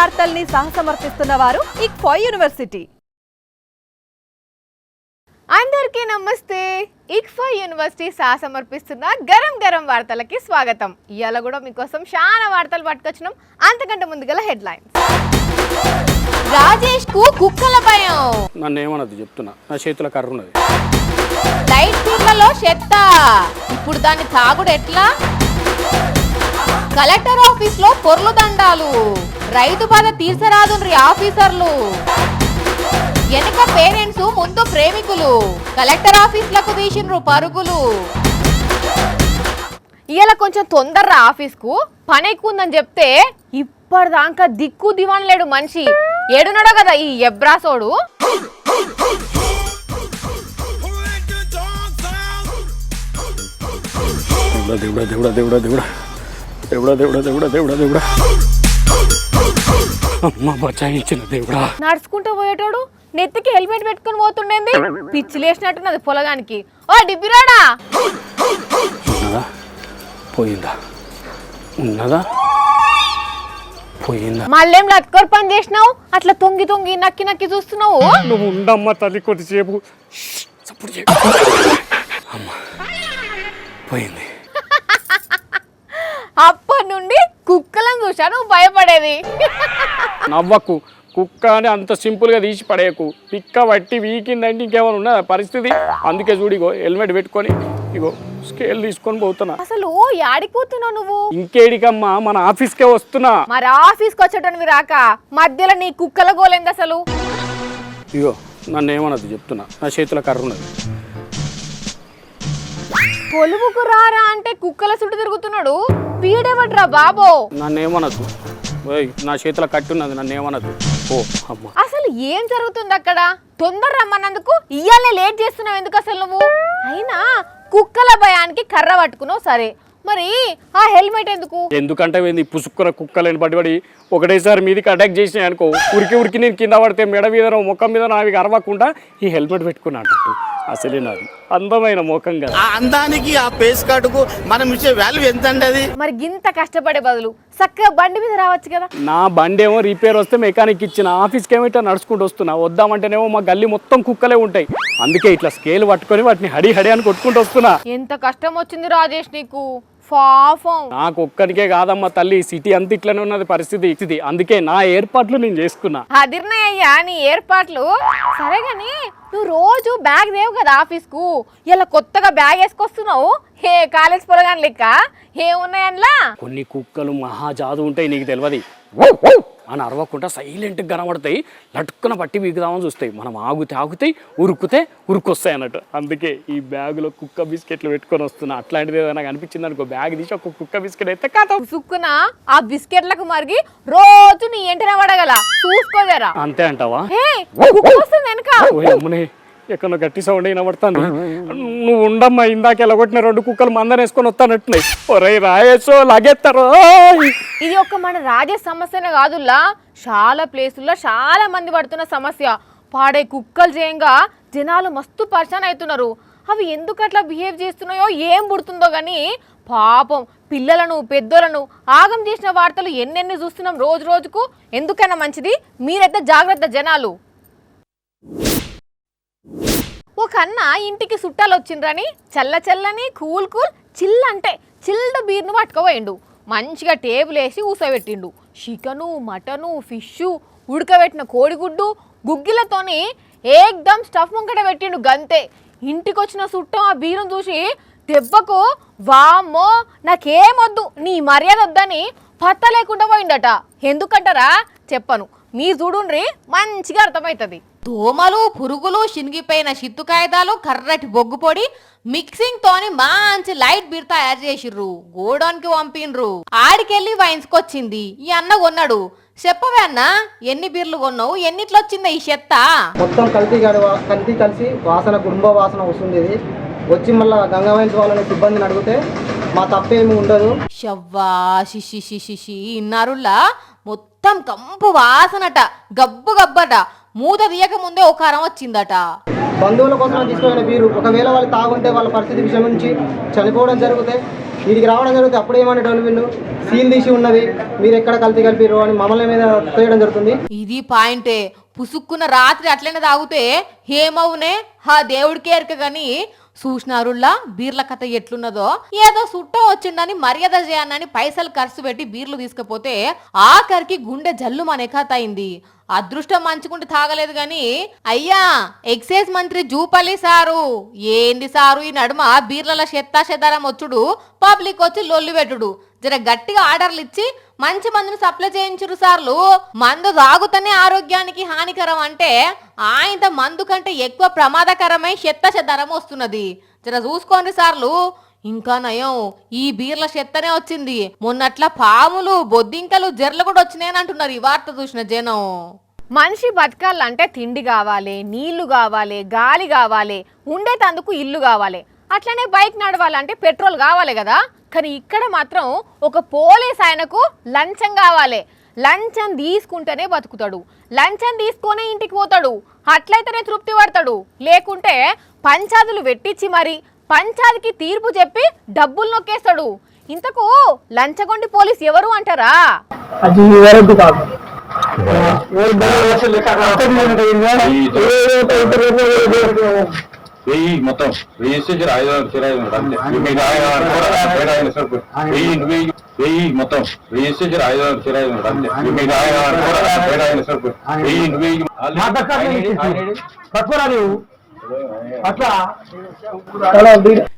వార్తల్ని సహసమర్పిస్తున్న వారు ICFOI university. అందరికీ నమస్తే. ICFOI యూనివర్సిటీ సహసమర్పిస్తున్న గరం గరం వార్తలకి స్వాగతం. ఇవాళ కూడా మీకోసం చాలా వార్తలు పట్టుకొచ్చినాం. అంతకంటే ముందుగల హెడ్లైన్స్. రాజేష్ కు కుక్కల భయం. నన్ను ఏమన్నది చెప్తున్నా, నా చేతుల కర్ర ఉన్నది. లైట్ ఫీల్డ్లలో చెత్త, ఇప్పుడు దాన్ని తాగుడు ఎట్లా? కలెక్టర్ ఆఫీస్ లో పొర్లు దండాలు, రైతు బాధ తీర్చరాదుండ్రి ఆఫీసర్లు. వెనక పేరెంట్స్ ముందు ప్రేమికులు, కలెక్టర్ ఆఫీస్లకు తీసిండ్రు పరుగులు. ఇవాళ కొంచెం తొందరరా ఆఫీస్కు, పని ఎక్కువ ఉందని చెప్తే ఇప్పటిదాకా దిక్కు దివాన్ లేడు మనిషి. ఏడున్నాడో కదా ఈ ఎబ్రాసోడు. దేవుడా దేవుడా దేవుడా దేవుడా దేవుడా దేవుడా దేవుడా దేవుడా దేవుడా అమ్మ బచాయించిన దేవుడా. నడుచుకుంటూ పోయేటోడు నెత్తికి హెల్మెట్ పెట్టుకుని పోతుండేంది, పిచ్చి లేచినట్టున్నది పొలగానికి. ఓ డిబ్బిరాడా, ఉన్నదా పోయిందా? ఉన్నదా పోయిందా? మళ్ళేం లత్కోర్ పని చేసినావు? అట్లా తొంగి తొంగి నక్కి నక్కి చూస్తున్నావు. నువ్వు ఉండమ్మ తల్లి, కొద్దిసేపు సప్పుడు చేయి. అమ్మ పోయింది. అప్పటి నుండి కుక్కలను చూసా నువ్వు భయపడేది. నవ్వకు, కుక్క అని అంత సింపుల్గా తీసి పడేయకు. పిక్క పట్టి వీకిందంటే ఇంకేమైనా ఉన్నదా పరిస్థితి? అందుకే చూడిగో హెల్మెట్ పెట్టుకొని ఇగో స్కేల్ తీసుకొని పోతున్నా. అసలు యాడికి పోతున్నావు నువ్వు? ఇంకేడికమ్మా, మన ఆఫీస్కే వస్తున్నా. మరి ఆఫీస్కి వచ్చేటోనివి రాక మధ్యలో నీ కుక్కల గోలేంది అసలు? ఇగో నన్ను ఏమన్నది చెప్తున్నా, నా చేతుల కర్ర ఉన్నది. పొలువుకు రారా అంటే కుక్కల చుట్టూ తిరుగుతున్నాడు. పీడేవట్రా బాబో. నన్ను ఏమనద్దు, నా చేతుల కట్టున్నది, నన్ను ఏమనద్దు. ఓ అమ్మ, అసలు ఏం జరుగుతుంది అక్కడ? తొందర రమ్మన్నందుకు ఇయ్యాలే లేట్ చేస్తున్నావు ఎందుకు అసలు నువ్వు? అయినా కుక్కల భయానికి కర్ర పట్టుకున్నావు సరే, మరి ఆ హెల్మెట్ ఎందుకు? ఎందుకంటే ఏంది, పుసుక్కున కుక్కలేని పడి ఒకటేసారి మీదకి అటాక్ చేసినాయి అనుకో, ఉరికి నేను కింద పడితే మెడ మీద ముఖం మీద నావి అరవకుండా ఈ హెల్మెట్ పెట్టుకున్నా అన్నట్టు. అసలే నాది అందమైన ముఖం కదా. ఆ అందానికి ఆ ఫేస్ కార్డుకు మనం ఇచ్చే వాల్యూ ఎంత అండి అది? మరి గింత కష్టపడే బదులు చక్కగా బండి మీద రావచ్చు కదా. నా బండి ఏమో రిపేర్ వస్తే మెకానిక్ ఇచ్చిన, ఆఫీస్కి ఏమో ఇట్లా నడుచుకుంటూ వస్తున్నా. వద్దామంటేనేమో మా గల్లీ మొత్తం కుక్కలే ఉంటాయి, అందుకే ఇట్లా స్కేల్ పట్టుకొని వాటిని హడి హడి అని కొట్టుకుంటూ వస్తున్నా. ఎంత కష్టం వచ్చింది రాజేష్ నీకు, పాపం. నాకు ఒక్కరికే కాదమ్మా తల్లి, సిటీ అంత ఇట్లనే ఉన్నది పరిస్థితి. అందుకే నా ఏర్పాట్లు నేను చేసుకున్నా. అదిరినాయ్యా నీ ఏర్పాట్లు. సరే గాని నువ్వు రోజు బ్యాగ్ దేవు కదా ఆఫీస్కు, ఇలా కొత్తగా బ్యాగ్ వేసుకొస్తున్నావు. హే కాలేజ్ పొలగాని లెక్క ఏమున్నాయన్లా? కొన్ని కుక్కలు మహాజాదు ఉంటాయి, నీకు తెలియదు అని అరవకుండా సైలెంట్గా కనబడతాయి, లట్టుకున పట్టి వీగుదామని చూస్తాయి. మనం ఆగుతాయి, ఉరుకొస్తాయి అన్నట్టు. అందుకే ఈ బ్యాగులో కుక్క బిస్కెట్లు పెట్టుకొని వస్తున్నా. అట్లాంటిది ఏదైనా కనిపించింది అనుకో, బ్యాగ్ తీసి ఒక కుక్క బిస్కెట్ అయితే కాదు సుక్కున ఆ బిస్కెట్లకు మరిగి రోజు నీ ఎంటనే పడగల చూసుకోలేరా? అంతే అంటావా? వెనక ఎక్కడో గట్టి సౌండ్ వినబడతాను. నువ్వు ఉండమ్మా, ఇందాక ఎలాగొట్టిన 2 కుక్కలు మందన వేసుకొని వస్తానట్టున్నాయి. ఒరే రాయేసో లాగేస్తారు. ఇది ఒక మన రాజేష్ సమస్యనే కాదుల్లా, చాలా ప్లేసుల్లో చాలా మంది పడుతున్న సమస్య. పాడే కుక్కలు చేయంగా జనాలు మస్తు పరిశాన్ అవుతున్నారు. అవి ఎందుకు అట్లా బిహేవ్ చేస్తున్నాయో ఏం పుడుతుందో గానీ పాపం పిల్లలను పెద్దోళ్ళను ఆగం చేసిన వార్తలు ఎన్నెన్ని చూస్తున్నాం రోజు రోజుకు. ఎందుకైనా మంచిది మీరైతే జాగ్రత్త జనాలు. ఒక అన్న ఇంటికి చుట్టాలు వచ్చిండ్రని చల్లని కూల్ చిల్ అంటే చిల్డ్ బీర్ను పట్టుకుపోయిండు. మంచిగా టేబుల్ వేసి ఊసబెట్టిండు. చికెను మటను ఫిష్ ఉడకబెట్టిన కోడిగుడ్డు గుగ్గిలతోని ఏకదమ్ స్టఫ్ ముంకట పెట్టిండు గంతే. ఇంటికి వచ్చిన చుట్టం ఆ బీరును చూసి దెబ్బకు వామ్మో నాకేమొద్దు నీ మర్యాద వద్దని పత్త లేకుండా పోయిండట. ఎందుకంటారా చెప్పను, మీరు చూడుండ్రి మంచిగా అర్థమవుతుంది. దోమలు పురుగులు చినిగిపోయిన చిత్తు కాగితాలు కర్రటి బొగ్గు పొడి మిక్సింగ్ తోని మంచి లైట్ బీర్ తయారు చేసిర్రు. గోడౌన్కి పంపిండ్రు. ఆడికెళ్ళి వైన్స్కొచ్చింది. ఈ అన్న కొన్నాడు. చెప్పవే అన్న, ఎన్ని బీర్లు కొన్నావు, ఎన్నిట్లో వచ్చిందా ఈ చెత్త? మొత్తం కల్తీ కలిసి వాసన కుటుంబ వాసన వస్తుంది. ఇది వచ్చి మళ్ళీ గంగా వైన్స్ వాళ్ళని సిబ్బందిని అడిగితే మా తప్పేమి ఉండదు. షవ్వా షిషి ఇన్నారులా మొత్తం కంపు వాసనట, గబ్బట. మూత తీయక ముందే ఒక కారం వచ్చిందట. బంధువుల కోసం తీసుకున్న బీరు ఒకవేళ వాళ్ళు తాగుంటే వాళ్ళ పరిస్థితి విషయం నుంచి చనిపోవడం జరిగితే వీడికి రావడం జరిగితే అప్పుడు ఏమనేటోళ్ళు వీళ్ళు సీన్ తీసి ఉన్నది మీరు ఎక్కడ కల్తీ కలిపిరు అని మమ్మల్ని మీద చేయడం జరుగుతుంది. ఇది పాయింటే. పుసుక్కున్న రాత్రి అట్లనే తాగితే ఏమవునే హా దేవుడికే ఎరక గాని చూసినారుల్లా బీర్ల కథ ఎట్లున్నదో. ఏదో సుట్ట వచ్చిందని మర్యాద చేయనని పైసలు ఖర్చు పెట్టి బీర్లు తీసుకపోతే ఆఖరికి గుండె జల్లు మన కథ అయింది. అదృష్టం మంచుకుంటే తాగలేదు గాని అయ్యా ఎక్సైజ్ మంత్రి జూపల్లి సారు ఏంది సారు ఈ నడుమ బీర్ల చెత్తాచెదారం వచ్చుడు, పబ్లిక్ వచ్చి లొల్లి పెట్టుడు. జర గట్టిగా ఆర్డర్లు ఇచ్చి మంచి మందును సప్లై చేయించురు సార్లు. మందు తాగుతనే ఆరోగ్యానికి హానికరం అంటే ఆయన మందు కంటే ఎక్కువ ప్రమాదకరమై చెత్తాచెదారం వస్తున్నది. జర చూసుకోండి సార్లు. ఇంకా నయం ఈ బీర్ల చెత్తనే వచ్చింది. మొన్నట్ల పాములు బొద్దింకలు జర్లు కూడా వచ్చినాయని అంటున్నారు ఈ వార్త చూసిన జనం. మనిషి బతకాలంటే తిండి కావాలి, నీళ్లు కావాలి, గాలి కావాలి, ఉండేటందుకు ఇల్లు కావాలి. అట్లనే బైక్ నడవాలంటే పెట్రోల్ కావాలి కదా. కానీ ఇక్కడ మాత్రం ఒక పోలీస్ ఆయనకు లంచం కావాలి. లంచం తీసుకుంటేనే బతుకుతాడు, లంచం తీసుకొనే ఇంటికి పోతాడు. అట్లయితేనే తృప్తి పడతాడు. లేకుంటే పంచాదులు పెట్టించి మరి పంచాదికి తీర్పు చెప్పి డబ్బులు నొక్కేస్తాడు. ఇంతకు లంచగొండి పోలీస్ ఎవరు అంటారా? మొత్తం రిజిస్ట్రేషన్ 5,000 మొత్తం రిజిస్ట్రేషన్ 5,000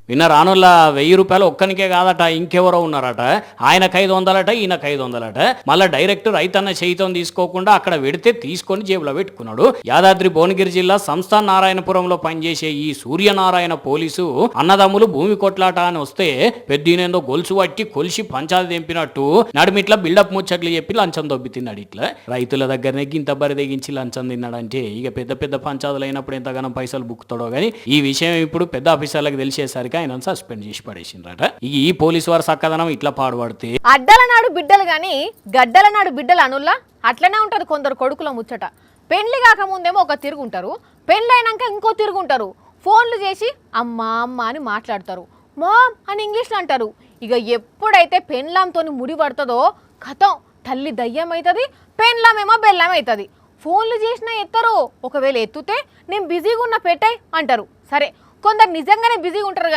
విన్న రానుల 1000 రూపాయలు ఒక్కనికే కాదట, ఇంకెవరో ఉన్నారట. ఆయనకు 500 ఈయనకు 500. మళ్ళీ డైరెక్ట్ రైతన్న చేయితో తీసుకోకుండా అక్కడ పెడితే తీసుకొని జేబులో పెట్టుకున్నాడు. యాదాద్రి భువనగిరి జిల్లా సంస్థాన్ నారాయణపురంలో పనిచేసే ఈ సూర్యనారాయణ పోలీసు అన్నదమ్ములు భూమి కొట్లాట అని వస్తే పెద్దనేందో గొలుసు పట్టి కొలిసి పంచాది తెంపినట్టు నడుమిట్లా బిల్డప్ ముచ్చట్లు చెప్పి లంచం దొబ్బి తిన్నాడు. ఇట్లా రైతుల దగ్గరనే గింత బరి తెగించి లంచం తిన్నాడంటే ఇక పెద్ద పెద్ద పంచాదులు అయినప్పుడు ఎంతగానో పైసలు బుక్కుతాడో కానీ ఈ విషయం ఇప్పుడు పెద్ద ఆఫీసర్లకు తెలిసేసరికి ఆయన సస్పెండ్ చేసి పడేసిండ్రట. ఈ పోలీసు వారు సక్కదనం ఇట్లా పాడుపడితే అడ్డల నాడు బిడ్డలు గాని గడ్డల నాడు బిడ్డలు అనుల్లా అట్లనే ఉంటది కొందరు కొడుకుల ముచ్చట. పెళ్లి కాకముందేమో ఒక తిరుగుంటారు, పెళ్ళైనాక ఇంకో తిరుగుంటారు. ఫోన్లు చేసి అమ్మా అమ్మ అని మాట్లాడతారు, మామ్ అని ఇంగ్లీష్లో అంటారు. ఇక ఎప్పుడైతే పెన్లాంతో ముడి పడుతుందో కథం తల్లి దయ్యం అవుతుంది, పెన్లామేమో బెల్లం అవుతుంది. ఫోన్లు చేసినా ఎత్తరు, ఒకవేళ ఎత్తుతే నేను బిజీగా ఉన్న పెట్టాయి అంటారు. సరే కొందరు నిజంగానే బిజీగా ఉంటారు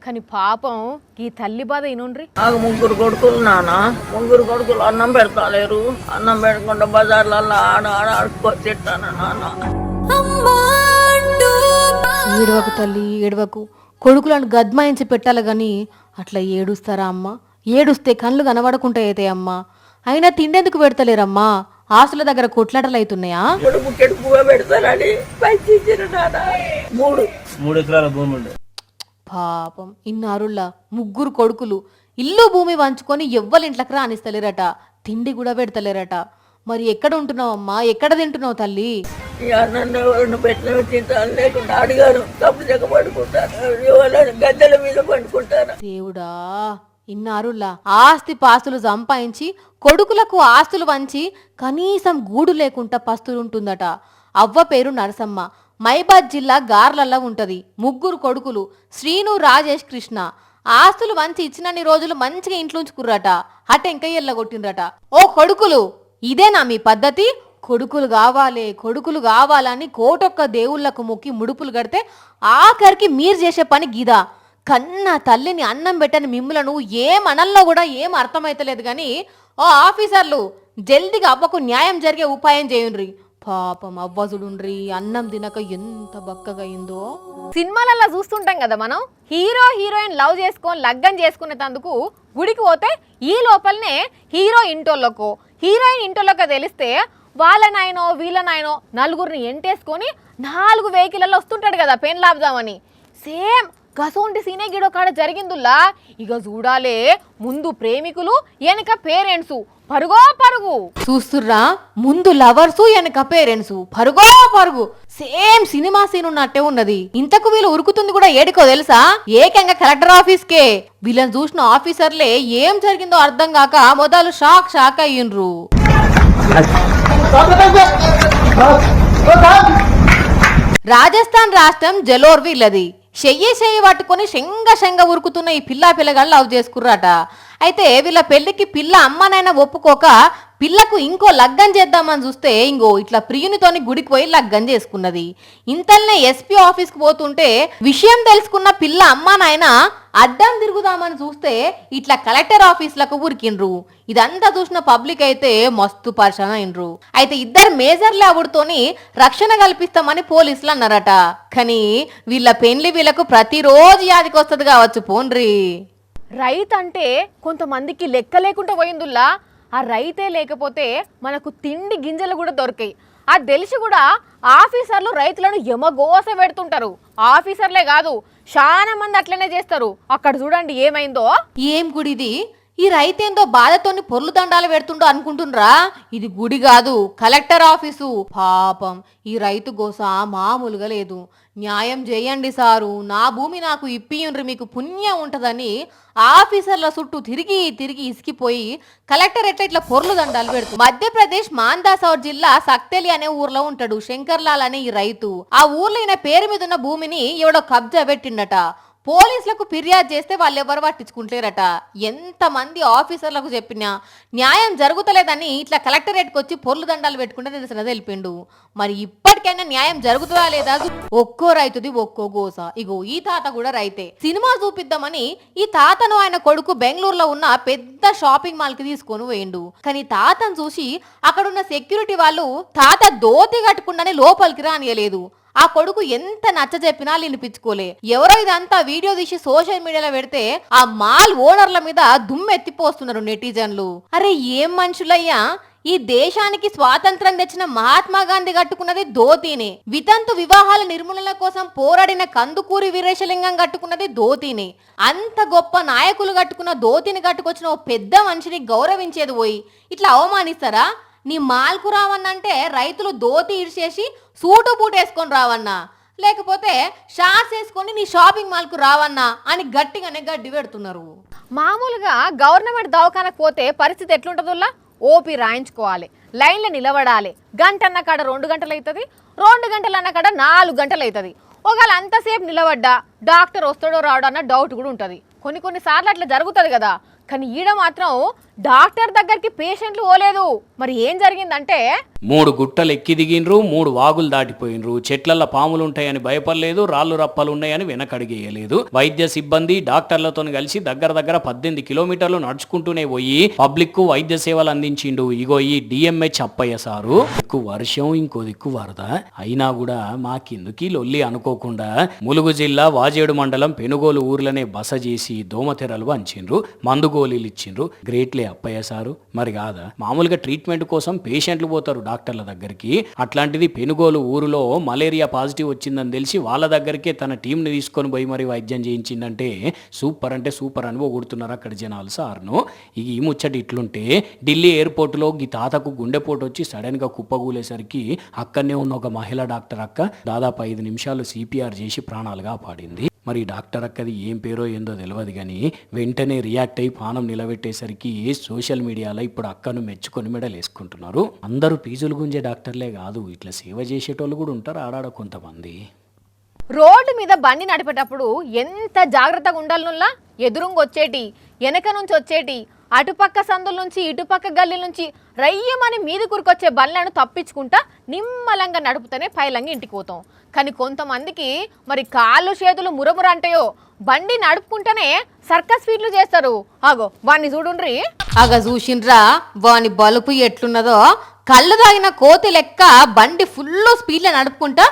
కానీ పాపం ఈ తల్లి బాధ ఇనుండ్రి. నాకు 3 కొడుకులు నాన్న, 3 కొడుకులు అన్నం పెడతాలేరు. అన్నం పెట్టకుండా బజార్లలో ఆడుకొచ్చేస్తాను నాన్న. ఏడవకు తల్లి ఏడవకు, కొడుకులను గద్మాయించి పెట్టాలి కానీ అట్లా ఏడుస్తారా అమ్మ? ఏడుస్తే కళ్ళు కనబడకుంటాయితే అమ్మ. అయినా తిండెందుకు పెడతలేరమ్మా? ఆస్తుల దగ్గర కొట్లాటలు అవుతున్నాయా? కొడుకు కెడుపుగా పెడతారని పైకి ఇచ్చారు నాన్న. 3 ఎకరాల భూమి ఉండే పాపం ఇన్నారుల్లా 3 కొడుకులు ఇల్లు భూమి వంచుకొని ఎవ్వరింట్లకు రానిస్తలేరట, తిండి కూడా పెడతలేరట. మరి ఎక్కడ ఉంటున్నావమ్మా? ఎక్కడ తింటున్నావు తల్లి? ఈ అన్నం పెట్టిన తింటాను, లేకుండా అడిగారు కప్పుడు జగ పడుకుంటారు, గద్దెల మీద పండుకుంటారు. దేవుడా ఇన్నారుల్లా ఆస్తి పాస్తులు సంపాదించి కొడుకులకు ఆస్తులు వంచి కనీసం గూడు లేకుండా పస్తులుంటుందట. అవ్వ పేరు నరసమ్మ, మైబాద్ జిల్లా గార్లల్లో ఉంటది. 3 కొడుకులు శ్రీను, రాజేష్, కృష్ణ. ఆస్తులు వంచి ఇచ్చినన్ని రోజులు మంచిగా ఇంట్లోంచుకుర్రట, అటెంక ఎల్లగొట్టిండ్రట. ఓ కొడుకులు, ఇదేనా మీ పద్ధతి? కొడుకులు కావాలని కోటొక్క దేవుళ్లకు మొక్కి ముడుపులు కడితే ఆఖరికి మీరు చేసే పని గిదా. కన్నా తల్లిని అన్నం పెట్టని మిమ్ములను ఏమనల్లో కూడా ఏం అర్థమైతలేదు కానీ ఓ ఆఫీసర్లు జల్దిగా అవ్వకు న్యాయం జరిగే ఉపాయం చేయండ్రి. పాపం అవ్వజుడుండ్రి అన్నం తినక ఎంత బక్కగా అయిందో. సినిమాలలో చూస్తుంటాం కదా మనం, హీరో హీరోయిన్ లవ్ చేసుకొని లగ్గం చేసుకునేందుకు గుడికి పోతే ఈ లోపలనే హీరో ఇంటోళ్ళకో హీరోయిన్ ఇంటోళ్ళకో తెలిస్తే వాళ్ళనాయనో వీళ్ళనాయనో 4గురిని ఎంటేసుకొని 4 వెహికల్లో వస్తుంటాడు కదా పెన్ లాభదామని. సేమ్ గసోంటి సీనే గిడో కాడ జరిగిందుల్లా. ఇక చూడాలే, ముందు ప్రేమికులు వెనక పేరెంట్స్ పరుగో పరుగు. చూస్తుర్రా, ముందు లవర్సు వెనక పేరెంట్స్ పరుగో పరుగు. సేమ్ సినిమా సీన్ ఉన్నట్టే ఉన్నది. ఇంతకు వీళ్ళు ఉరుకుతుంది కూడా ఏడికో తెలుసా? ఏకంగా కలెక్టర్ ఆఫీస్కే. వీళ్ళని చూసిన ఆఫీసర్లే ఏం జరిగిందో అర్థం కాక మొదలు షాక్ అయ్యిండ్రు. రాజస్థాన్ రాష్ట్రం జలోర్ వీళ్ళది. చెయ్యి పట్టుకొని శంగ ఉరుకుతున్న ఈ పిల్లగాళ్ళు లవ్ చేసుకుర్రట. అయితే వీళ్ళ పెళ్లికి పిల్ల అమ్మనైనా ఒప్పుకోక పిల్లకు ఇంకో లగ్గం చేద్దామని చూస్తే ఇంకో ఇట్లా ప్రియునితోని గుడికి పోయి లగ్గం చేసుకున్నది. ఇంతల్నే ఎస్పీ ఆఫీస్కి పోతుంటే విషయం తెలుసుకున్న పిల్ల అమ్మానాయన అడ్డం తిరుగుదామని చూస్తే ఇట్లా కలెక్టర్ ఆఫీస్లకు ఉరికిండ్రు. ఇదంతా చూసిన పబ్లిక్ అయితే మస్తు పరిశాన అయినరు. అయితే ఇద్దరు మేజర్ లేవుడితోని రక్షణ కల్పిస్తామని పోలీసులు అన్నారట. కానీ వీళ్ళ పెళ్లి వీళ్ళకు ప్రతిరోజు యాదికి వస్తుంది కావచ్చు పోన్రి. రైతు అంటే కొంతమందికి లెక్క లేకుండా పోయిందుల్లా. ఆ రైతే లేకపోతే మనకు తిండి గింజలు కూడా దొరికాయి. అది తెలిసి కూడా ఆఫీసర్లు రైతులను యమగోస పెడుతుంటారు. ఆఫీసర్లే కాదు చాలా మంది అట్లనే చేస్తారు. అక్కడ చూడండి ఏమైందో. ఏం గుడిది? ఈ రైతేందో బాధతోని పొర్లు దండాలు పెడుతుండో అనుకుంటుండ్రా? ఇది గుడి కాదు, కలెక్టర్ ఆఫీసు. పాపం ఈ రైతు గోస మామూలుగా లేదు. న్యాయం చేయండి సారు, నా భూమి నాకు ఇప్పియుండ్రి, మీకు పుణ్యం ఉంటదని ఆఫీసర్ల చుట్టూ తిరిగి ఇసికిపోయి కలెక్టర్ ఇట్లా పొర్లు దండాలు పెడుతుంది. మధ్యప్రదేశ్ మాందాసౌర్ జిల్లా సక్తెలి అనే ఊర్లో ఉంటాడు శంకర్లాల్ అనే ఈ రైతు. ఆ ఊర్లో ఈయన పేరు మీద ఉన్న భూమిని ఎవడో కబ్జా పెట్టిండట. పోలీసులకు ఫిర్యాదు చేస్తే వాళ్ళు ఎవరు పట్టించుకుంటారట. ఎంతమంది ఆఫీసర్లకు చెప్పినా న్యాయం జరుగుతలేదని ఇట్లా కలెక్టరేట్కి వచ్చి పొర్లు దండాలు పెట్టుకుంటే తెలిసిన తెలిపిండు. మరి ఇప్పటికైనా న్యాయం జరుగుతుందా లేదా? ఒక్కో రైతుది ఒక్కో గోస. ఇగో ఈ తాత కూడా రైతే. సినిమా చూపిద్దామని ఈ తాతను ఆయన కొడుకు బెంగళూరులో ఉన్న పెద్ద షాపింగ్ మాల్ కి తీసుకొని పోయిండు. కానీ తాతను చూసి అక్కడున్న సెక్యూరిటీ వాళ్ళు తాత దోతి కట్టుకుండానే లోపలికి రానియలేదు. ఆ కొడుకు ఎంత నచ్చ చెప్పినా వినిపించుకోలే. ఎవరో ఇదంతా వీడియో తీసి సోషల్ మీడియాలో పెడితే ఆ మాల్ ఓనర్ల మీద దుమ్మెత్తిపోస్తున్నారు నెటిజన్లు. అరే ఏం మనుషులయ్యా! ఈ దేశానికి స్వాతంత్రం తెచ్చిన మహాత్మా గాంధీ కట్టుకున్నది ధోతీనే. వితంతు వివాహాల నిర్మూలన కోసం పోరాడిన కందుకూరి వీరేశలింగం కట్టుకున్నది ధోతీనే. అంత గొప్ప నాయకులు కట్టుకున్న ధోతిని కట్టుకొచ్చిన ఓ పెద్ద మనిషిని గౌరవించేది పోయి ఇట్లా అవమానిస్తారా? నీ మాల్కు రావన్నంటే రైతులు ధోతి ఇడిచేసి సూటు బూట్ వేసుకొని రావన్నా, లేకపోతే షార్ట్స్ వేసుకొని నీ షాపింగ్ మాల్కు రావన్నా అని గట్టిగానే గడ్డి పెడుతున్నారు. మామూలుగా గవర్నమెంట్ దవాఖానకు పోతే పరిస్థితి ఎట్లుంటుందో? ఓపీ రాయించుకోవాలి, లైన్లో నిలబడాలి. గంటన్న కాడ 2 గంటలు అవుతుంది, 2 గంటలు అన్న కాడ 4 గంటలు అవుతుంది. ఒకవేళ అంతసేపు నిలబడ్డా డాక్టర్ వస్తాడో రాడో అన్న డౌట్ కూడా ఉంటుంది. కొన్నిసార్లు అట్లా జరుగుతుంది కదా. కానీ ఈడ మాత్రం డాక్టర్ దగ్గరికి పేషెంట్లు పోలేదు. మరి ఏం జరిగిందంటే 3 గుట్టలు ఎక్కి దిగినరు, 3 వాగులు దాటిపోయినరు. చెట్లల్లో పాములు ఉంటాయని భయపడలేదు, రాళ్ళు రప్పలు ఉన్నాయని వెనకడిగేయలేదు. వైద్య సిబ్బంది డాక్టర్లతో కలిసి దగ్గర 18 కిలోమీటర్లు నడుచుకుంటూనే పోయి పబ్లిక్ కు వైద్య సేవలు అందించిండు. ఇగో ఈ డిఎంహెచ్ అప్పయ్య సారు. దిక్కు వర్షం, ఇంకో దిక్కు వరద అయినా కూడా మాకిందుకి లొల్లి అనుకోకుండా ములుగు జిల్లా వాజేడు మండలం పెనుగోలు ఊర్లనే బస చేసి దోమతెరలు వంచిండ్రు, మందు గోళీలు ఇచ్చిండ్రు. గ్రేట్లే అప్పయ్య సారు. మరి కాదా, మామూలుగా ట్రీట్మెంట్ కోసం పేషెంట్లు పోతారు డాక్టర్ల దగ్గరికి. అట్లాంటిది పెనుగోలు ఊరులో మలేరియా పాజిటివ్ వచ్చిందని తెలిసి వాళ్ళ దగ్గరికే తన టీంని తీసుకొని పోయి మరి వైద్యం చేయించిందంటే సూపర్ అంటే సూపర్ అని పొగుడుతున్నారు అక్కడ జనాలు సార్ను. ఈ ముచ్చటి ఇట్లుంటే ఢిల్లీ ఎయిర్పోర్టులో ఈ తాతకు గుండెపోటు వచ్చి సడన్గా కుప్పగూలేసరికి అక్కడనే ఉన్న ఒక మహిళా డాక్టర్ అక్క దాదాపు 5 నిమిషాలు సిపిఆర్ చేసి ప్రాణాలు కాపాడింది. మరి డాక్టర్ అక్కది ఏం పేరో ఏందో తెలియదు కానీ వెంటనే రియాక్ట్ అయ్యి పానం నిలబెట్టేసరికి సోషల్ మీడియాలో ఇప్పుడు అక్కను మెచ్చుకొని మెడలు వేసుకుంటున్నారు. అందరూ ఫీజులు గుంజే డాక్టర్లే కాదు, ఇట్లా సేవ చేసేటోళ్ళు కూడా ఉంటారు ఆడాడ కొంతమంది. రోడ్డు మీద బండి నడిపేటప్పుడు ఎంత జాగ్రత్తగా ఉండాలనుల్లా. ఎదురుంగా వచ్చేటి, వెనక నుంచి వచ్చేటి, అటుపక్క సందుల నుంచి ఇటుపక్క గల్లీ నుంచి రయ్యమని మీది కురికొచ్చే బండ్లను తప్పించుకుంటా నిమ్మలంగా నడుపుతూనే పైలంగా ఇంటికి పోతాం. కానీ కొంతమందికి మరి కాళ్ళు చేతులు మురముర అంటాయో బండి నడుపుకుంటేనే సర్కస్ ఫీట్లు చేస్తారు. ఆగో వాడిని చూడుండ్రి. అగ చూసిండ్రా వాని బలుపు ఎట్లున్నదో? కళ్ళు తాగిన కోతి లెక్క బండి ఫుల్ స్పీడ్లో నడుపుకుంటా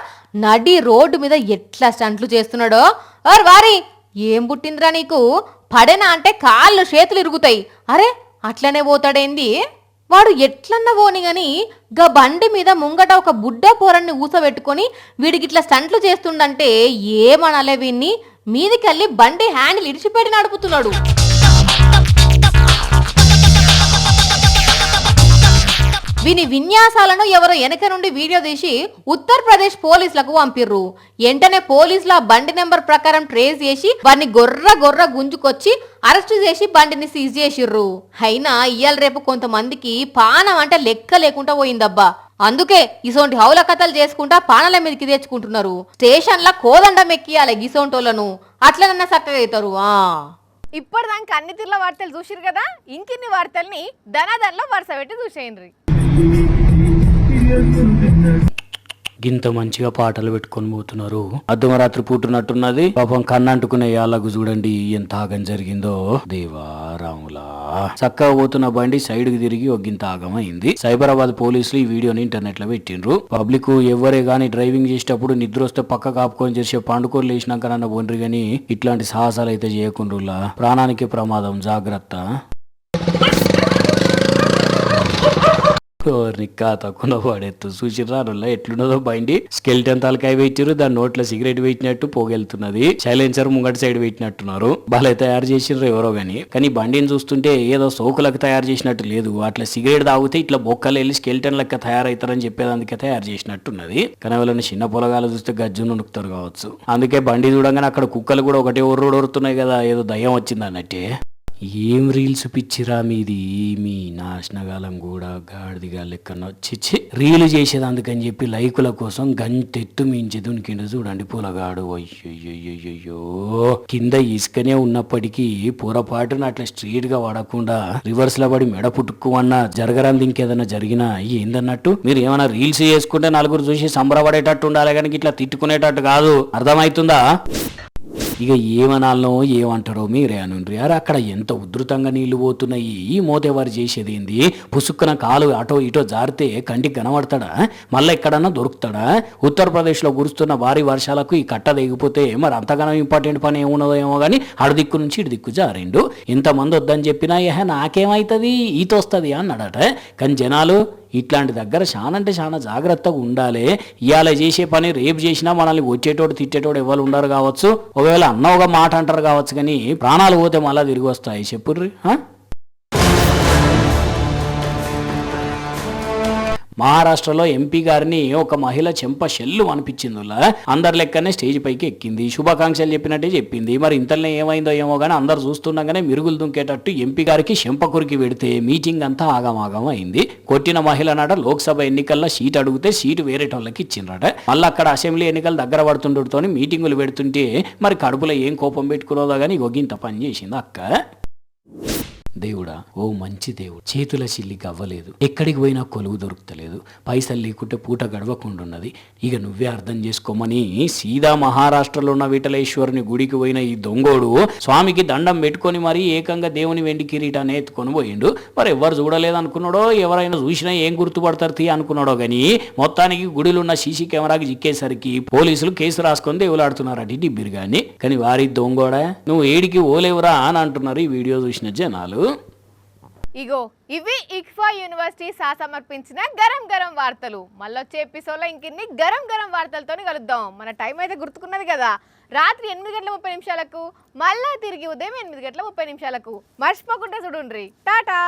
నడి రోడ్డు మీద ఎట్లా స్టంట్లు చేస్తున్నాడో. వారి ఏం పుట్టిందిరా నీకు? పడేనా అంటే కాళ్ళు చేతులు ఇరుగుతాయి. అరే అట్లనే పోతాడేంది వాడు? ఎట్లన్నా పోని గాని గా బండి మీద ముంగట ఒక బుడ్డ పోరన్ని ఊసబెట్టుకొని వీడికి ఇట్లా స్టంట్లు చేస్తుండంటే ఏమనాలే వీన్ని? మీదికెళ్ళి బండి హ్యాండిల్ ఇడిచిపెట్టి నడుపుతున్నాడు. వీని విన్యాసాలను ఎవరో వెనక నుండి వీడియో తీసి ఉత్తరప్రదేశ్ పోలీసులకు పంపిర్రు. వెంటనే పోలీసులు ఆ బండి నెంబర్ ప్రకారం ట్రేస్ చేసి వారిని గొర్ర గుంజుకొచ్చి అరెస్టు చేసి బండిని సీజ్ చేసిర్రు. అయినా ఇయ్యాల రేపు కొంతమందికి పానం అంటే లెక్క లేకుండా పోయిందబ్బా. అందుకే ఇసోంటి హౌల కథలు చేసుకుంటా పానాల మీదకి తెచ్చుకుంటున్నారు. స్టేషన్ల కోదండం ఎక్కియాలి గిసోంటోళ్లను, అట్లనన్నా చక్కగా అవుతారు. ఇప్పటిదాకా అన్ని తీర్ల వార్తలు చూసిరు కదా, ఇంకిన్ని వార్తల్ని ధనాధనలో వరుస పెట్టి చూసేయండి. గింత మంచిగా పాటలు పెట్టుకొని పోతున్నారు. అర్ధమరాత్రి పూటున్నట్టున్నది. పాపం కన్నంటుకునే యాళ్ళకు చూడండి ఎంత ఆగం జరిగిందో. దేవా రాములా, చక్కగా పోతున్న బండి సైడ్ కి తిరిగి ఒక గింత ఆగం అయింది. సైబరాబాద్ పోలీసులు ఈ వీడియోని ఇంటర్నెట్ లో పెట్టిండ్రు. పబ్లిక్ ఎవరే గానీ డ్రైవింగ్ చేసేటప్పుడు నిద్ర వస్తే పక్క కాపుకొని చేసే పండుకోలు లేచినాక నన్న బొండ్రి గాని ఇట్లాంటి సాహసాలు అయితే చేయకుండా ప్రాణానికి ప్రమాదం, జాగ్రత్త. తక్కువ వాడేత్తు చూసిర్రా ఎట్లున్నదో బండి. స్కెల్టన్ తలకాయ పెట్టిరు, దాని నోట్లో సిగరెట్ పెట్టినట్టు పోగెళ్తున్నది. Silencer ముంగటి side పెట్టినట్టున్నారు. బాగా తయారు చేసిర్రు ఎవరో కానీ బండిని చూస్తుంటే ఏదో సోకులకు తయారు చేసినట్టు లేదు. అట్లా సిగరెట్ తాగితే ఇట్లా బొక్కలు వెళ్ళి స్కెల్టన్ లెక్క తయారవుతారని చెప్పేదానికే తయారు చేసినట్టున్నది. కానీ వాళ్ళని చిన్న పొలగాలు చూస్తే గజ్జును నొక్కుతారు కావచ్చు. అందుకే బండి చూడంగానే అక్కడ కుక్కలు కూడా ఒకటే ఒర్రుతున్నాయి కదా, ఏదో దయ్యం వచ్చింది అన్నట్టే. ఏం రీల్స్ పిచ్చిరా మీది, మీ నాశనకాలం కూడా గాడిదిగా లెక్కన చిచ్చి రీలు చేసేది. అందుకని చెప్పి లైకుల కోసం గంటెత్తు మించి దునికిండు చూడండి పూలగాడు. అయ్యో కింద ఇసుకనే ఉన్నప్పటికీ పొరపాటున అట్లా స్ట్రీట్ గా వాడకుండా రివర్స్ లో పడి మెడ పుట్టుకోమన్నా జరగరాంది ఇంకేదన్నా జరిగినా ఏందన్నట్టు. మీరు ఏమైనా రీల్స్ చేసుకుంటే నలుగురు చూసి సంబరపడేటట్టు ఉండాలి కానీ ఇట్లా తిట్టుకునేటట్టు కాదు, అర్థమవుతుందా? ఇక ఏమనాలనో ఏమంటారో మీరే అనుండ్రి. అరే అక్కడ ఎంత ఉధృతంగా నీళ్లు పోతున్నాయి, ఈ మోతేవారు చేసేది ఏంది? పుసుక్కున కాలు అటో ఇటో జారితే కంటికి కనబడతాడా? మళ్ళీ ఎక్కడన్నా దొరుకుతాడా? ఉత్తరప్రదేశ్లో కురుస్తున్న భారీ వర్షాలకు ఈ కట్ట దిగిపోతే మరి అంతగానో ఇంపార్టెంట్ పని ఏమున్నదో ఏమో కానీ అడు దిక్కు నుంచి ఇటు దిక్కు జారిండు. ఇంతమంది వద్దని చెప్పినా నాకేమవుతుంది ఈత వస్తుంది అన్నాడట. కానీ జనాలు ఇట్లాంటి దగ్గర చాలా అంటే చాలా జాగ్రత్తగా ఉండాలి. ఇవాళ చేసే పని రేపు చేసినా మనల్ని వచ్చేటోడు తిట్టేటోడు ఎవరు ఉండరు కావచ్చు. ఒకవేళ అన్న ఒక మాట అంటారు కావచ్చు కానీ ప్రాణాలు పోతే మళ్ళా తిరిగి వస్తాయి. చెప్పుర్రి. మహారాష్ట్రలో ఎంపీ గారిని ఒక మహిళ చెంప షెల్లు అనిపించిందిలా. అందరి లెక్కనే స్టేజ్ పైకి ఎక్కింది, శుభాకాంక్షలు చెప్పినట్టే చెప్పింది. మరి ఇంతలో ఏమైందో ఏమో కానీ అందరు చూస్తుండగానే మిరుగులు దుంకేటట్టు ఎంపీ గారికి చెంప కురికి పెడితే మీటింగ్ అంతా ఆగమాగం అయింది. కొట్టిన మహిళ నాట లోక్సభ ఎన్నికల్లో సీట్ అడిగితే సీటు వేరేటోళ్ళకి ఇచ్చిండ్రట. మళ్ళీ అక్కడ అసెంబ్లీ ఎన్నికలు దగ్గర పడుతుండటంతో మీటింగులు పెడుతుంటే మరి కడుపులో ఏం కోపం పెట్టుకున్నదో కానీ ఇంత పని చేసింది అక్క. దేవుడా, ఓ మంచి దేవుడు, చేతుల చిల్లికి అవ్వలేదు, ఎక్కడికి పోయినా కొలువు దొరుకుతలేదు, పైసలు లేకుంటే పూట గడవకుండా ఉన్నది. ఇక నువ్వే అర్థం చేసుకోమని సీదా మహారాష్ట్రలో ఉన్న విఠలేశ్వరుని గుడికి పోయిన ఈ దొంగోడు స్వామికి దండం పెట్టుకొని మరి ఏకంగా దేవుని వెండి కిరీటాన్ని ఎత్తుకొని పోయిండు. మరి ఎవరు చూడలేదు అనుకున్నాడో, ఎవరైనా చూసినా ఏం గుర్తుపడతారు తీ అనుకున్నాడో కానీ మొత్తానికి గుడిలో ఉన్న సీసీ కెమెరాకి చిక్కేసరికి పోలీసులు కేసు రాసుకొని దేవులాడుతున్నారు అటు డిబ్బిరిగాని. కానీ వారి దొంగోడా నువ్వు ఏడికి ఓలేవురా అని అంటున్నారు ఈ వీడియో చూసిన జనాలు. ఇగో ఇవి ఇక్ఫా యూనివర్సిటీ సమర్పించిన గరం గరం వార్తలు. మళ్ళొచ్చే ఎపిసోడ్లో ఇంకిన్ని గరం గరం వార్తలతో కలుద్దాం. మన టైం అయితే గుర్తుకున్నది కదా, రాత్రి 8:30 మళ్ళా తిరిగి ఉదయం 8:30 మర్చిపోకుండా చూడుండ్రి. టాటా.